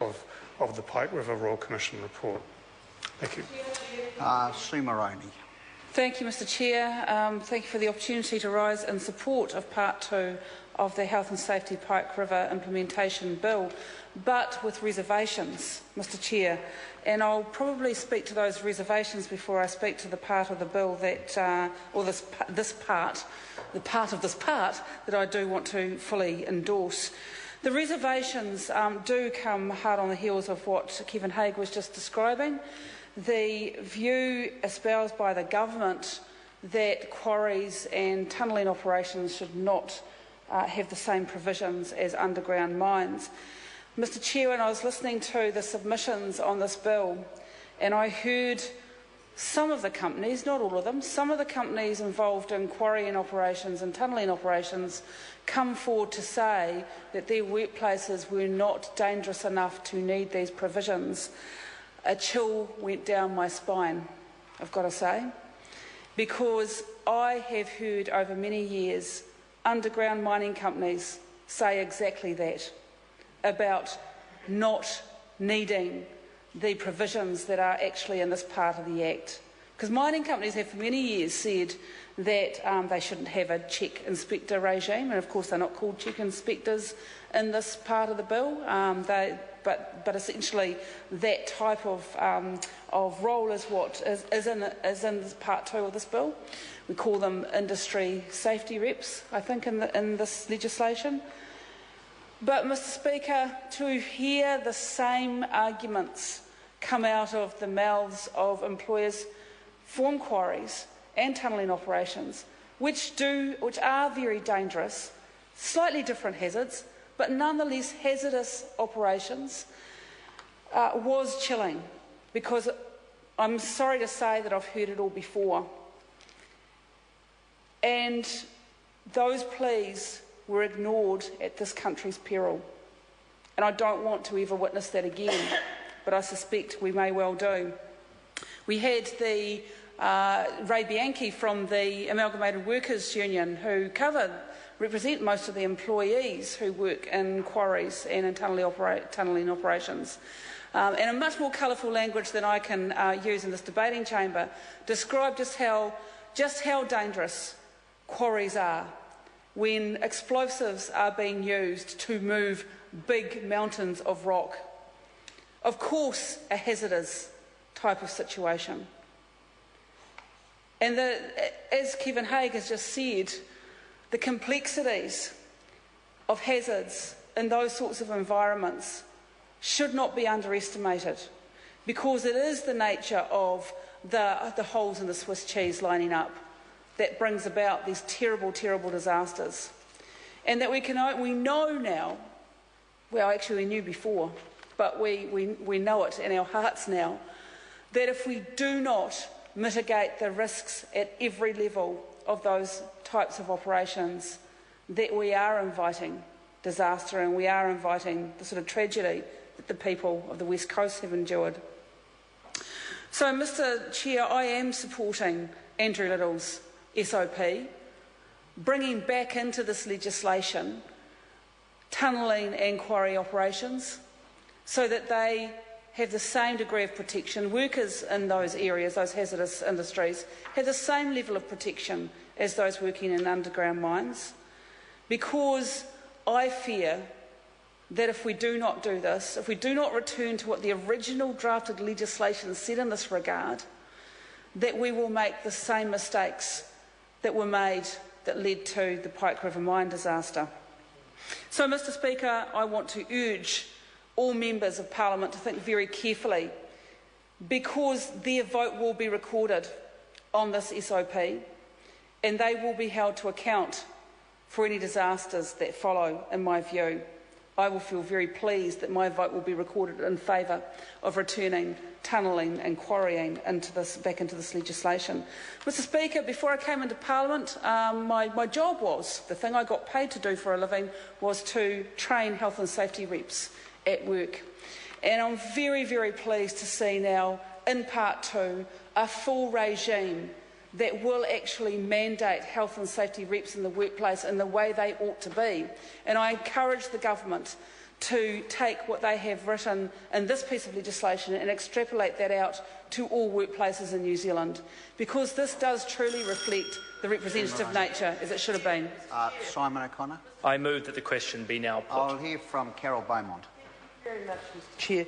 of the Pike River Royal Commission report. Thank you. Sue Moroney. Thank you, Mr Chair. Thank you for the opportunity to rise in support of Part 2 of the Health and Safety Pike River Implementation Bill, but with reservations, Mr Chair. And I'll probably speak to those reservations before I speak to the part of the bill that, or the part of this part that I do want to fully endorse. The reservations do come hard on the heels of what Kevin Haig was just describing. The view espoused by the government that quarries and tunnelling operations should not have the same provisions as underground mines. Mr Chair, when I was listening to the submissions on this bill, and I heard some of the companies, not all of them, some of the companies involved in quarrying operations and tunnelling operations come forward to say that their workplaces were not dangerous enough to need these provisions. A chill went down my spine, I've got to say, because I have heard over many years underground mining companies say exactly that, about not needing the provisions that are actually in this part of the Act. Because mining companies have for many years said that they shouldn't have a check inspector regime, and of course they're not called check inspectors in this part of the bill, but essentially that type of role is what is in this Part 2 of this bill. We call them industry safety reps, I think, in this legislation. But, Mr Speaker, to hear the same arguments come out of the mouths of employers from quarries and tunnelling operations, which are very dangerous, slightly different hazards, but nonetheless hazardous operations, was chilling, because I'm sorry to say that I've heard it all before. And those pleas were ignored at this country's peril. And I don't want to ever witness that again, but I suspect we may well do. We had the Ray Bianchi from the Amalgamated Workers Union, who represent most of the employees who work in quarries and in tunnelling operations. And in much more colourful language than I can use in this debating chamber, described just how dangerous quarries are when explosives are being used to move big mountains of rock. Of course, a hazardous type of situation. And as Kevin Haig has just said, the complexities of hazards in those sorts of environments should not be underestimated, because it is the nature of the holes in the Swiss cheese lining up that brings about these terrible, terrible disasters. And that we know now, well, actually we knew before, but we know it in our hearts now, that if we do not mitigate the risks at every level of those types of operations, that we are inviting disaster and we are inviting the sort of tragedy that the people of the West Coast have endured. So, Mr Chair, I am supporting Andrew Little's SOP, bringing back into this legislation tunnelling and quarry operations so that they have the same degree of protection. Workers in those areas, those hazardous industries, have the same level of protection as those working in underground mines, because I fear that if we do not do this, if we do not return to what the original drafted legislation said in this regard, that we will make the same mistakes that were made that led to the Pike River mine disaster. So, Mr Speaker, I want to urge all members of Parliament to think very carefully, because their vote will be recorded on this SOP and they will be held to account for any disasters that follow, in my view. I will feel very pleased that my vote will be recorded in favour of returning tunnelling and quarrying back into this legislation. Mr Speaker, before I came into Parliament, my job was, the thing I got paid to do for a living, was to train health and safety reps at work. And I'm very, very pleased to see now, in Part 2, a full regime that will actually mandate health and safety reps in the workplace in the way they ought to be. And I encourage the government to take what they have written in this piece of legislation and extrapolate that out to all workplaces in New Zealand, because this does truly reflect the representative nature as it should have been. Simon O'Connor. I move that the question be now put. I'll hear from Carol Beaumont. Thank you very much, Mr. Chair.